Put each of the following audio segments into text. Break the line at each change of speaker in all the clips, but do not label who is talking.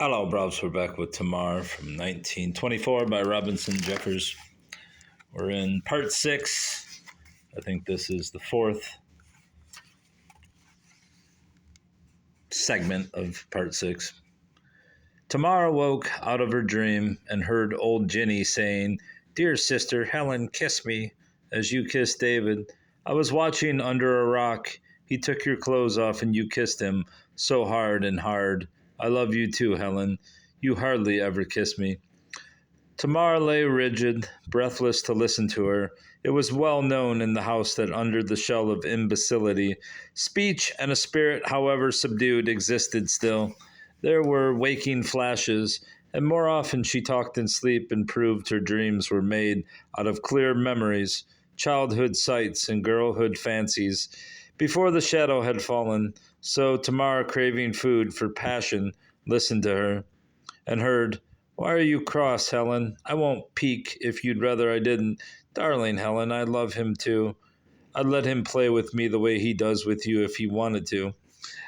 Hello, Browse. We're back with Tamar from 1924 by Robinson Jeffers. We're in part 6. I think this is the fourth segment of part 6. Tamar awoke out of her dream and heard old Ginny saying, "Dear sister, Helen, kiss me as you kissed David. I was watching under a rock. He took your clothes off and you kissed him so hard and hard. I love you too, Helen. You hardly ever kiss me." Tamar lay rigid, breathless to listen to her. It was well known in the house that under the shell of imbecility, speech and a spirit, however subdued, existed still. There were waking flashes, and more often she talked in sleep and proved her dreams were made out of clear memories, childhood sights, and girlhood fancies. Before the shadow had fallen, so Tamar, craving food for passion, listened to her and heard, "Why are you cross, Helen? I won't peek if you'd rather I didn't. Darling Helen, I love him too. I'd let him play with me the way he does with you if he wanted to.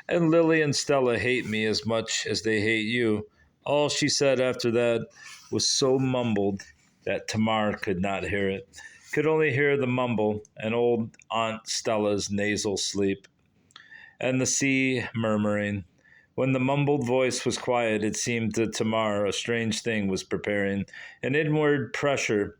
And Lily and Stella hate me as much as they hate you." All she said after that was so mumbled that Tamar could not hear it, could only hear the mumble and old Aunt Stella's nasal sleep, and the sea murmuring. When the mumbled voice was quiet, it seemed to Tamar a strange thing was preparing. An inward pressure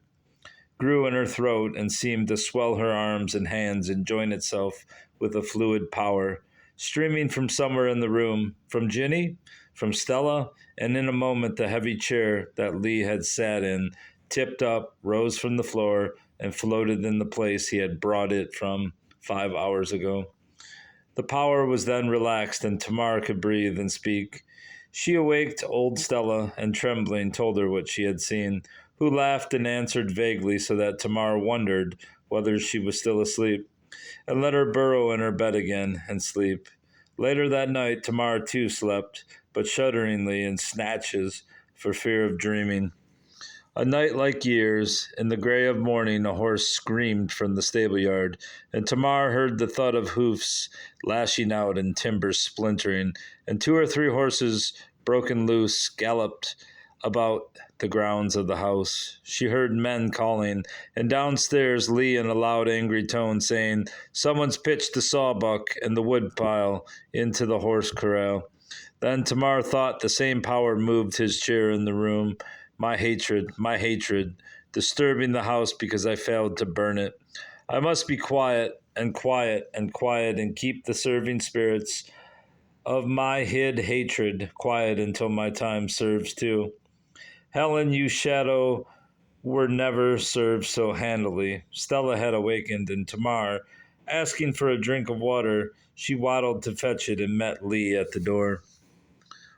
grew in her throat and seemed to swell her arms and hands and join itself with a fluid power, streaming from somewhere in the room, from Ginny, from Stella, and in a moment the heavy chair that Lee had sat in tipped up, rose from the floor, and floated in the place he had brought it from 5 hours ago. The power was then relaxed, and Tamar could breathe and speak. She awaked old Stella, and trembling told her what she had seen, who laughed and answered vaguely so that Tamar wondered whether she was still asleep, and let her burrow in her bed again and sleep. Later that night, Tamar too slept, but shudderingly in snatches for fear of dreaming. A night like years, in the gray of morning, a horse screamed from the stable yard, and Tamar heard the thud of hoofs lashing out and timbers splintering, and 2 or 3 horses, broken loose, galloped about the grounds of the house. She heard men calling, and downstairs Lee in a loud, angry tone saying, "Someone's pitched the sawbuck and the woodpile into the horse corral." Then Tamar thought the same power moved his chair in the room. My hatred, disturbing the house because I failed to burn it. I must be quiet and quiet and quiet and keep the serving spirits of my hid hatred quiet until my time serves too. Helen, you shadow were never served so handily. Stella had awakened, and Tamar, asking for a drink of water, she waddled to fetch it and met Lee at the door.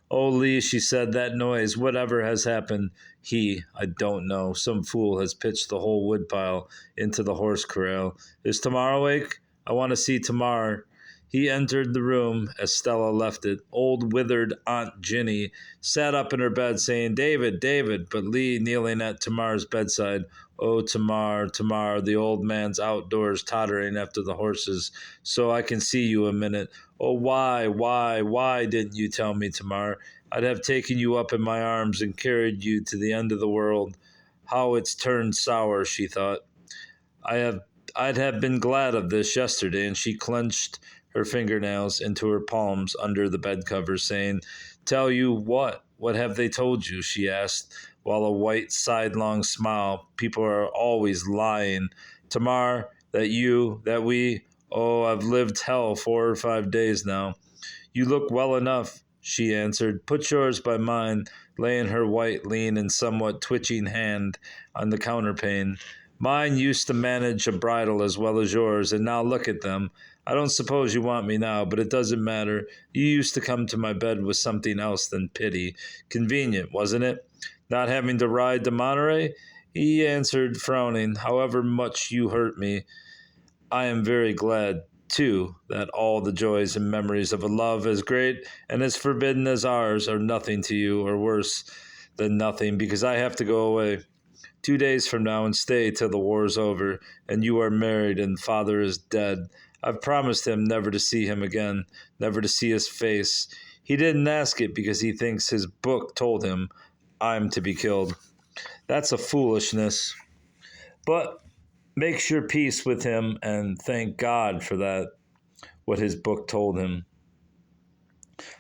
"Oh, Lee," she said, "that noise, whatever has happened?" I don't know. Some fool has pitched the whole woodpile into the horse corral. Is Tamar awake? I want to see Tamar." He entered the room as Stella left it. Old withered Aunt Ginny sat up in her bed saying, "David, David," but Lee kneeling at Tamar's bedside. "Oh, Tamar, Tamar," the old man's outdoors tottering after the horses, "so I can see you a minute. Oh, why didn't you tell me, Tamar? I'd have taken you up in my arms and carried you to the end of the world. How it's turned sour," she thought. I'd have been glad of this yesterday," and she clenched her fingernails into her palms under the bed covers, saying, "Tell you what? What have they told you?" she asked, while a white sidelong smile. "People are always lying. Tamar, that we, oh, I've lived hell 4 or 5 days now." "You look well enough," she answered. "Put yours by mine," laying her white, lean, and somewhat twitching hand on the counterpane. "Mine used to manage a bridle as well as yours, and now look at them. I don't suppose you want me now, but it doesn't matter. You used to come to my bed with something else than pity. Convenient, wasn't it? Not having to ride to Monterey?" He answered, frowning. "However much you hurt me, I am very glad, too, that all the joys and memories of a love as great and as forbidden as ours are nothing to you, or worse than nothing, because I have to go away 2 days from now and stay till the war's over, and you are married and father is dead. I've promised him never to see him again, never to see his face. He didn't ask it because he thinks his book told him I'm to be killed. That's a foolishness. But makes your peace with him and thank God for that, what his book told him.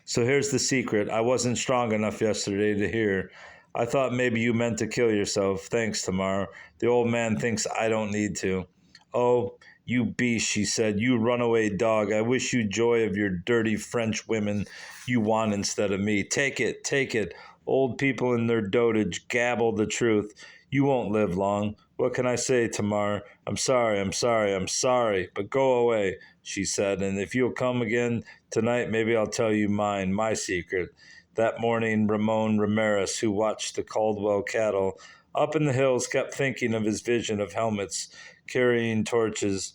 So here's the secret. I wasn't strong enough yesterday to hear. I thought maybe you meant to kill yourself. Thanks, Tamar. The old man thinks I don't need to. Oh, you beast, she said. You runaway dog. I wish you joy of your dirty French women you want instead of me. Take it, take it. Old people in their dotage gabble the truth. You won't live long. What can I say, Tamar? I'm sorry, I'm sorry, I'm sorry, but go away, she said, and if you'll come again tonight, maybe I'll tell you mine, my secret. That morning, Ramon Ramirez, who watched the Caldwell cattle up in the hills, kept thinking of his vision of helmets carrying torches.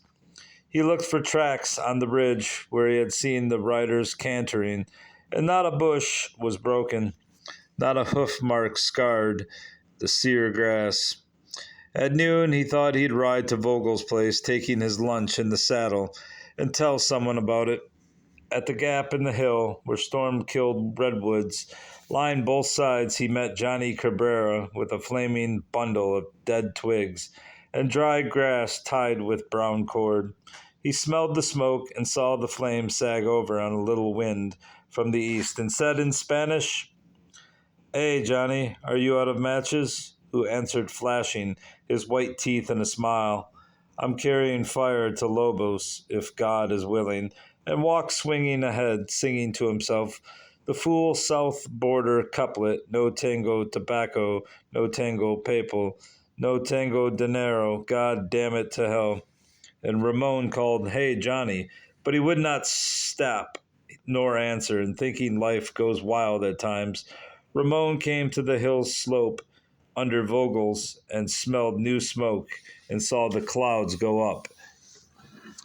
He looked for tracks on the ridge where he had seen the riders cantering, and not a bush was broken, not a hoof mark scarred the sere grass. At noon, he thought he'd ride to Vogel's place, taking his lunch in the saddle, and tell someone about it. At the gap in the hill where storm-killed redwoods lined both sides, he met Johnny Cabrera with a flaming bundle of dead twigs and dry grass tied with brown cord. He smelled the smoke and saw the flames sag over on a little wind from the east and said in Spanish, "Hey, Johnny, are you out of matches?" Who answered, flashing his white teeth in a smile, "I'm carrying fire to Lobos, if God is willing," and walked swinging ahead, singing to himself the fool South Border couplet, "No tango tobacco, no tango papal, no tango dinero, God damn it to hell." And Ramon called, "Hey, Johnny," but he would not stop nor answer, and thinking life goes wild at times, Ramon came to the hill slope under Vogel's and smelled new smoke and saw the clouds go up.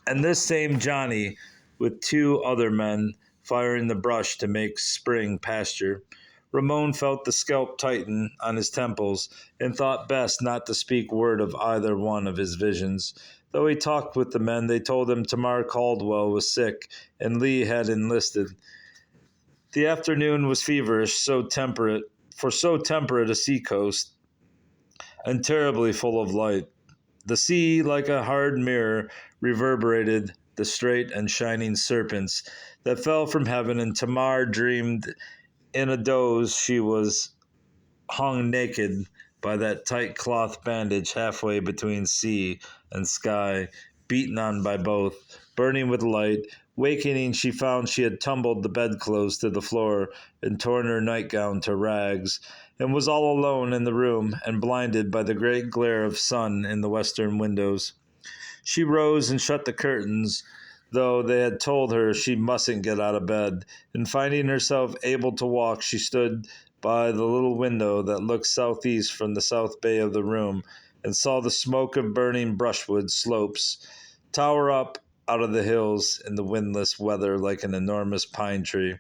And this same Johnny, with two other men, firing the brush to make spring pasture. Ramon felt the scalp tighten on his temples and thought best not to speak word of either one of his visions. Though he talked with the men, they told him Tamar Caldwell was sick and Lee had enlisted. The afternoon was feverish, so temperate a seacoast, and terribly full of light. The sea, like a hard mirror, reverberated the straight and shining serpents that fell from heaven, and Tamar dreamed in a doze she was hung naked by that tight cloth bandage halfway between sea and sky, beaten on by both, burning with light. Wakening, she found she had tumbled the bedclothes to the floor and torn her nightgown to rags, and was all alone in the room and blinded by the great glare of sun in the western windows. She rose and shut the curtains, though they had told her she mustn't get out of bed, and finding herself able to walk, she stood by the little window that looked southeast from the south bay of the room, and saw the smoke of burning brushwood slopes tower up out of the hills in the windless weather like an enormous pine tree.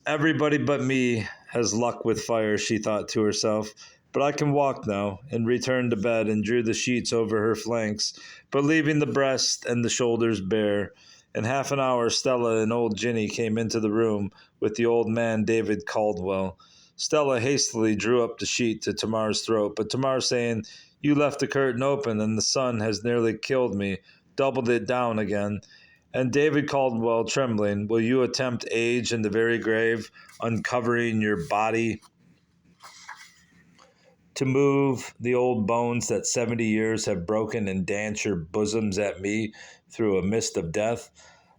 Everybody but me has luck with fire, she thought to herself, but I can walk now, and returned to bed and drew the sheets over her flanks, but leaving the breast and the shoulders bare. In half an hour, Stella and old Ginny came into the room with the old man David Caldwell. Stella hastily drew up the sheet to Tamar's throat, but Tamar saying, "You left the curtain open, and the sun has nearly killed me," doubled it down again. And David Caldwell, trembling, "Will you attempt age in the very grave, uncovering your body to move the old bones that 70 years have broken and dance your bosoms at me through a mist of death?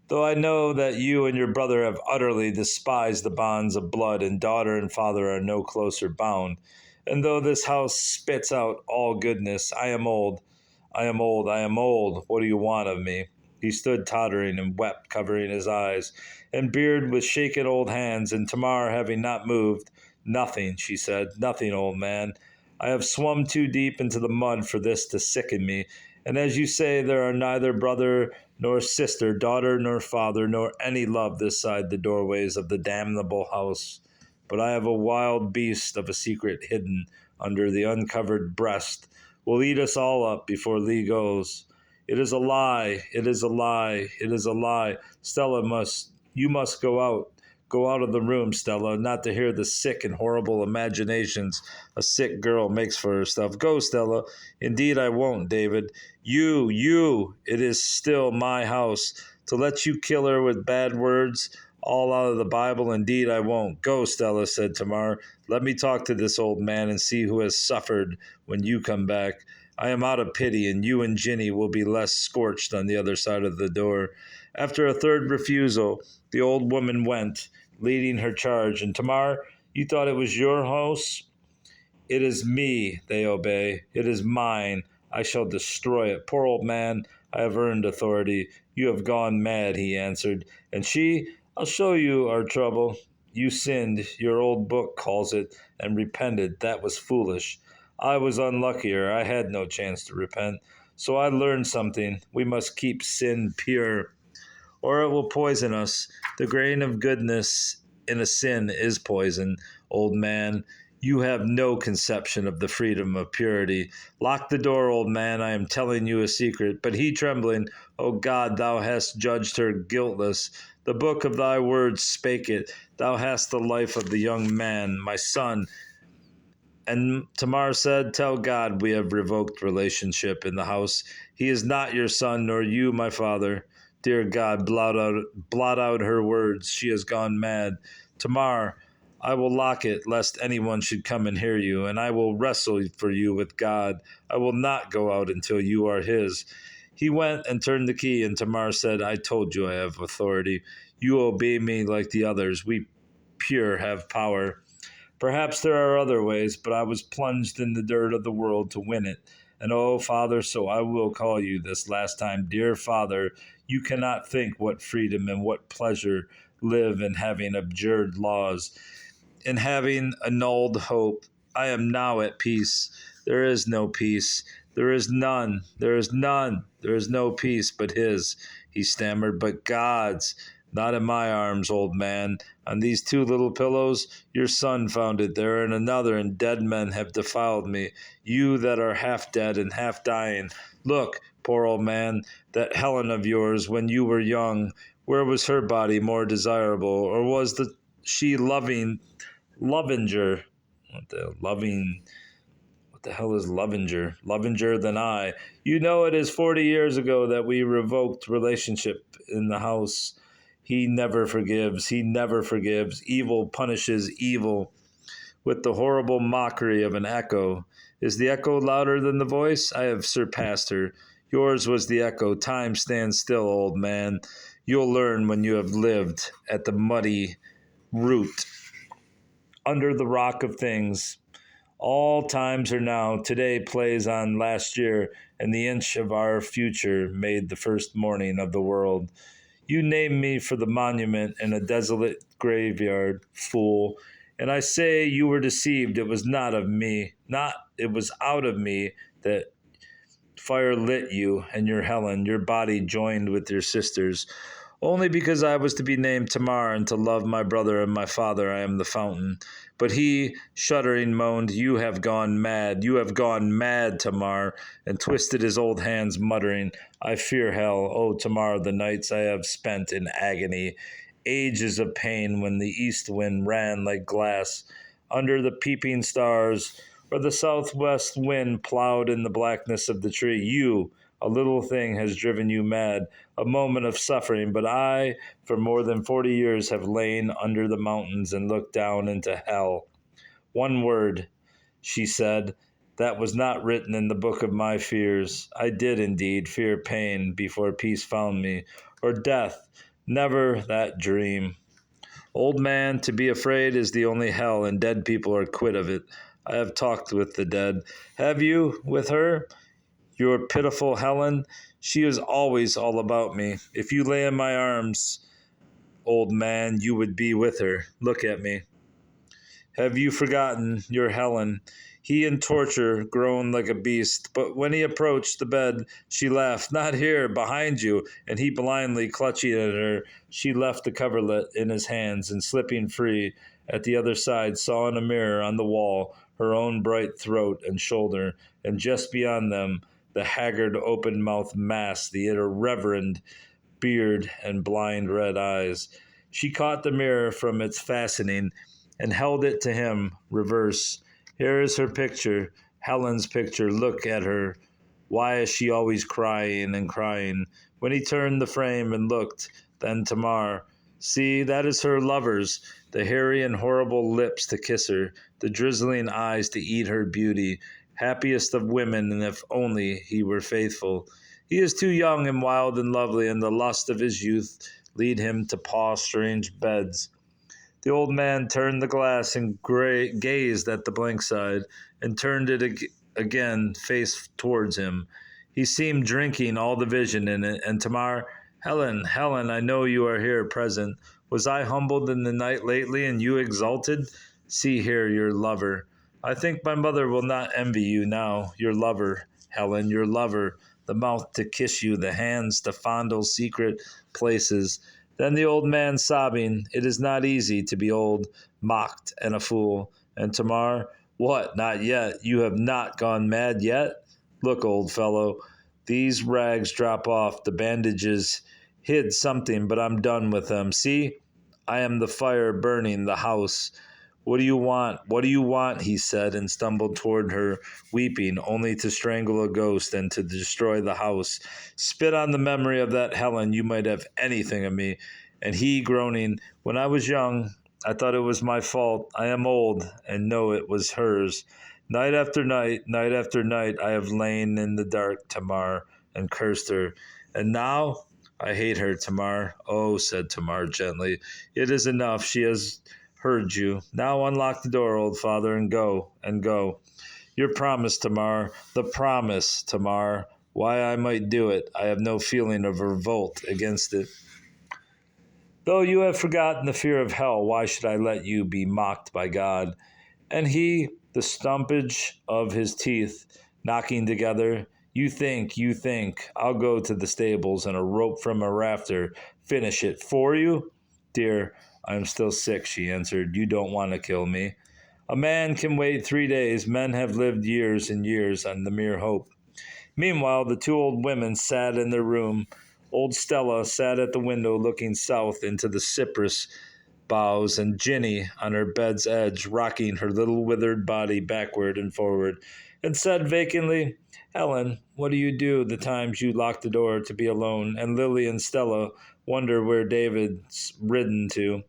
Though I know that you and your brother have utterly despised the bonds of blood, and daughter and father are no closer bound, and though this house spits out all goodness, I am old, I am old, I am old. What do you want of me?" He stood tottering and wept, covering his eyes, and beard with shaken old hands, and Tamar, having not moved, "Nothing," she said, "nothing, old man. I have swum too deep into the mud for this to sicken me, and as you say, there are neither brother nor sister, daughter nor father, nor any love this side the doorways of the damnable house. But I have a wild beast of a secret hidden under the uncovered breast, will eat us all up before Lee goes. It is a lie, it is a lie, it is a lie. Stella, you must go out. Go out of the room, Stella, not to hear the sick and horrible imaginations a sick girl makes for herself. Go, Stella. Indeed, I won't, David. You, it is still my house. To let you kill her with bad words, all out of the Bible, indeed I won't. Go, Stella, said Tamar. Let me talk to this old man and see who has suffered when you come back. I am out of pity, and you and Ginny will be less scorched on the other side of the door. After a third refusal, the old woman went, leading her charge. And Tamar, you thought it was your house? It is me, they obey. It is mine. I shall destroy it. Poor old man, I have earned authority. You have gone mad, he answered. And she, I'll show you our trouble. You sinned, your old book calls it, and repented. That was foolish. I was unluckier. I had no chance to repent. So I learned something. We must keep sin pure, or it will poison us. The grain of goodness in a sin is poison, old man. You have no conception of the freedom of purity. Lock the door, old man. I am telling you a secret. But he, trembling, O God, thou hast judged her guiltless. The book of thy words spake it. Thou hast the life of the young man, my son. And Tamar said, tell God we have revoked relationship in the house. He is not your son, nor you my father. Dear God, blot out her words. She has gone mad. Tamar, I will lock it, lest anyone should come and hear you, and I will wrestle for you with God. I will not go out until you are his. He went and turned the key, and Tamar said, I told you I have authority. You obey me like the others. We pure have power. Perhaps there are other ways, but I was plunged in the dirt of the world to win it. And oh, Father, so I will call you this last time, dear Father, you cannot think what freedom and what pleasure live in having abjured laws, in having annulled hope. I am now at peace. There is no peace. There is none. There is none. There is no peace but his, he stammered, but God's. Not in my arms, old man. On these two little pillows, your son found it there, and another, and dead men have defiled me. You that are half dead and half dying. Look, poor old man, that Helen of yours, when you were young, where was her body more desirable, or was she loving Lovinger? What the hell is Lovinger? Lovinger than I. You know it is 40 years ago that we revoked relationship in the house. He never forgives. He never forgives. Evil punishes evil with the horrible mockery of an echo. Is the echo louder than the voice? I have surpassed her. Yours was the echo. Time stands still, old man. You'll learn when you have lived at the muddy root under the rock of things. All times are now. Today plays on last year, and the inch of our future made the first morning of the world. You named me for the monument in a desolate graveyard, fool. And I say you were deceived. It was not of me. It was out of me that fire lit you and your Helen, your body joined with your sister's. Only because I was to be named Tamar and to love my brother and my father, I am the fountain. But he, shuddering, moaned, you have gone mad. You have gone mad, Tamar, and twisted his old hands, muttering, I fear hell. O Tamar, the nights I have spent in agony, ages of pain when the east wind ran like glass under the peeping stars, or the southwest wind plowed in the blackness of the tree. You, a little thing, has driven you mad, a moment of suffering, but I, for more than 40 years, have lain under the mountains and looked down into hell. One word, she said, that was not written in the book of my fears. I did indeed fear pain before peace found me, or death, never that dream. Old man, to be afraid is the only hell, and dead people are quit of it. I have talked with the dead. Have you with her? Your pitiful Helen? She is always all about me. If you lay in my arms, old man, you would be with her. Look at me. Have you forgotten your Helen? He in torture groaned like a beast, but when he approached the bed, she laughed. Not here, behind you. And he blindly clutching at her, she left the coverlet in his hands and slipping free at the other side saw in a mirror on the wall her own bright throat and shoulder, and just beyond them the haggard open-mouthed mass, the irreverent beard and blind red eyes. She caught the mirror from its fastening and held it to him reverse. Here is her picture, Helen's picture. Look at her. Why is she always crying and crying? When he turned the frame and looked, then Tamar. See, that is her lover's, the hairy and horrible lips to kiss her, the drizzling eyes to eat her beauty. Happiest of women, and if only he were faithful. He is too young and wild and lovely, and the lust of his youth lead him to paw strange beds. The old man turned the glass and gazed at the blank side, and turned it again, face towards him. He seemed drinking all the vision in it, and Tamar, Helen, Helen, I know you are here present. Was I humbled in the night lately, and you exalted? See here your lover. I think my mother will not envy you now, your lover, Helen, your lover, the mouth to kiss you, the hands to fondle secret places. Then the old man sobbing, it is not easy to be old, mocked, and a fool. And Tamar, what, not yet? You have not gone mad yet? Look, old fellow, these rags drop off, the bandages hid something, but I'm done with them. See, I am the fire burning the house. What do you want? What do you want? He said, and stumbled toward her, weeping, only to strangle a ghost and to destroy the house. Spit on the memory of that Helen, you might have anything of me. And he, groaning, when I was young, I thought it was my fault. I am old, and know it was hers. Night after night, I have lain in the dark, Tamar, and cursed her. And now I hate her, Tamar. Oh, said Tamar gently, it is enough. She has heard you. Now unlock the door, old father, and go, and go. Your promise, Tamar, the promise, Tamar. Why I might do it, I have no feeling of revolt against it. Though you have forgotten the fear of hell, why should I let you be mocked by God? And he, the stumpage of his teeth knocking together, you think, I'll go to the stables and a rope from a rafter, finish it for you? Dear, I'm still sick, she answered. You don't want to kill me. A man can wait 3 days. Men have lived years and years on the mere hope. Meanwhile, the two old women sat in their room. Old Stella sat at the window looking south into the cypress boughs, and Ginny on her bed's edge, rocking her little withered body backward and forward, and said vacantly, Helen, what do you do the times you lock the door to be alone, and Lily and Stella wonder where David's ridden to?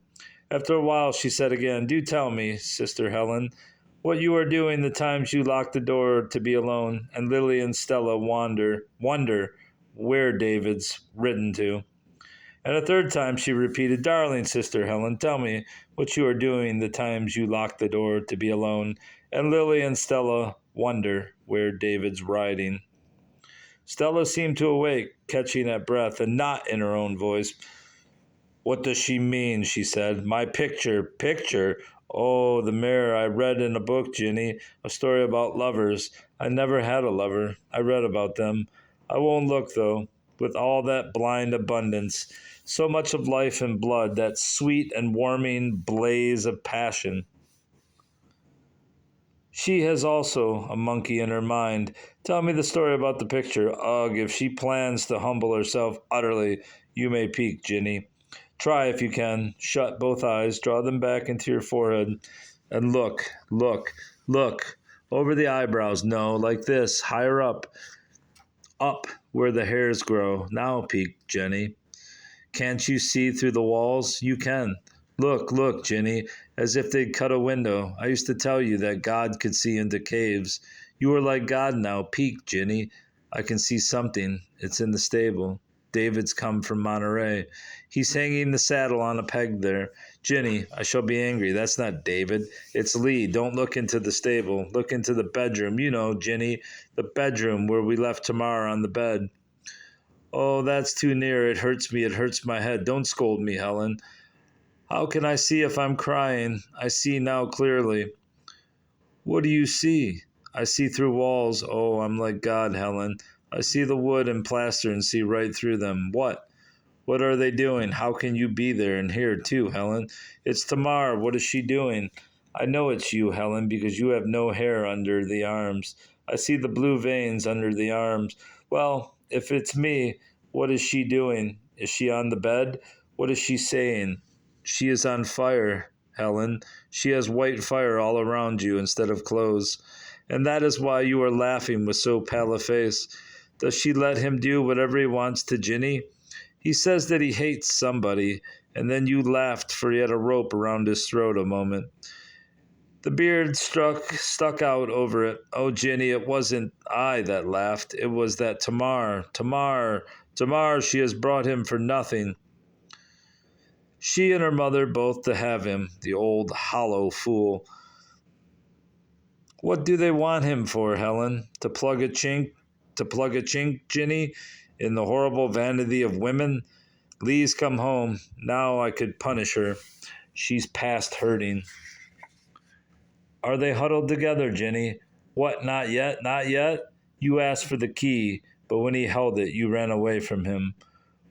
After a while, she said again, do tell me, Sister Helen, what you are doing the times you lock the door to be alone, and Lily and Stella wonder where David's ridden to. And a third time she repeated, darling Sister Helen, tell me what you are doing the times you lock the door to be alone, and Lily and Stella wonder where David's riding. Stella seemed to awake, catching at breath, and not in her own voice. What does she mean? She said. My picture. Picture? Oh, the mirror. I read in a book, Ginny, a story about lovers. I never had a lover. I read about them. I won't look, though, with all that blind abundance, so much of life and blood, that sweet and warming blaze of passion. She has also a monkey in her mind. Tell me the story about the picture. Ugh, if she plans to humble herself utterly, you may peek, Ginny. Try if you can. Shut both eyes, draw them back into your forehead, and look. Over the eyebrows. No, like this, higher up where the hairs grow. Now peek, Jenny. Can't you see through the walls? You can. Look, Ginny, as if they'd cut a window. I used to tell you that God could see into caves. You are like God now. Peek, Ginny. I can see something. It's in the stable. David's come from Monterey. He's hanging the saddle on a peg there. Ginny, I shall be angry. That's not David. It's Lee. Don't look into the stable. Look into the bedroom. You know, Ginny, the bedroom where we left Tamar on the bed. Oh, that's too near. It hurts me. It hurts my head. Don't scold me, Helen. How can I see if I'm crying? I see now clearly. What do you see? I see through walls. Oh, I'm like God, Helen. I see the wood and plaster and see right through them. What? What are they doing? How can you be there and here too, Helen? It's Tamar. What is she doing? I know it's you, Helen, because you have no hair under the arms. I see the blue veins under the arms. Well, if it's me, what is she doing? Is she on the bed? What is she saying? She is on fire, Helen. She has white fire all around you instead of clothes. And that is why you are laughing with so pale a face. Does she let him do whatever he wants to Ginny? He says that he hates somebody, and then you laughed for he had a rope around his throat a moment. The beard stuck out over it. Oh, Ginny, it wasn't I that laughed. It was that Tamar, she has brought him for nothing. She and her mother both to have him, the old hollow fool. What do they want him for, Helen? To plug a chink, Ginny, in the horrible vanity of women? Lee's come home. Now I could punish her. She's past hurting. Are they huddled together, Ginny? What, not yet? Not yet? You asked for the key, but when he held it, you ran away from him.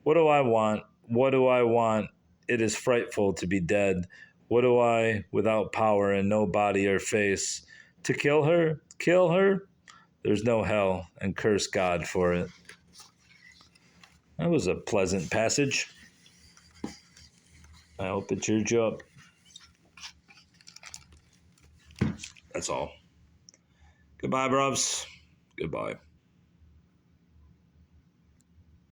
What do I want? What do I want? It is frightful to be dead. What do I, without power and no body or face? To kill her? Kill her? There's no hell, and curse God for it. That was a pleasant passage. I hope it cheered you up. That's all. Goodbye, bruvs. Goodbye.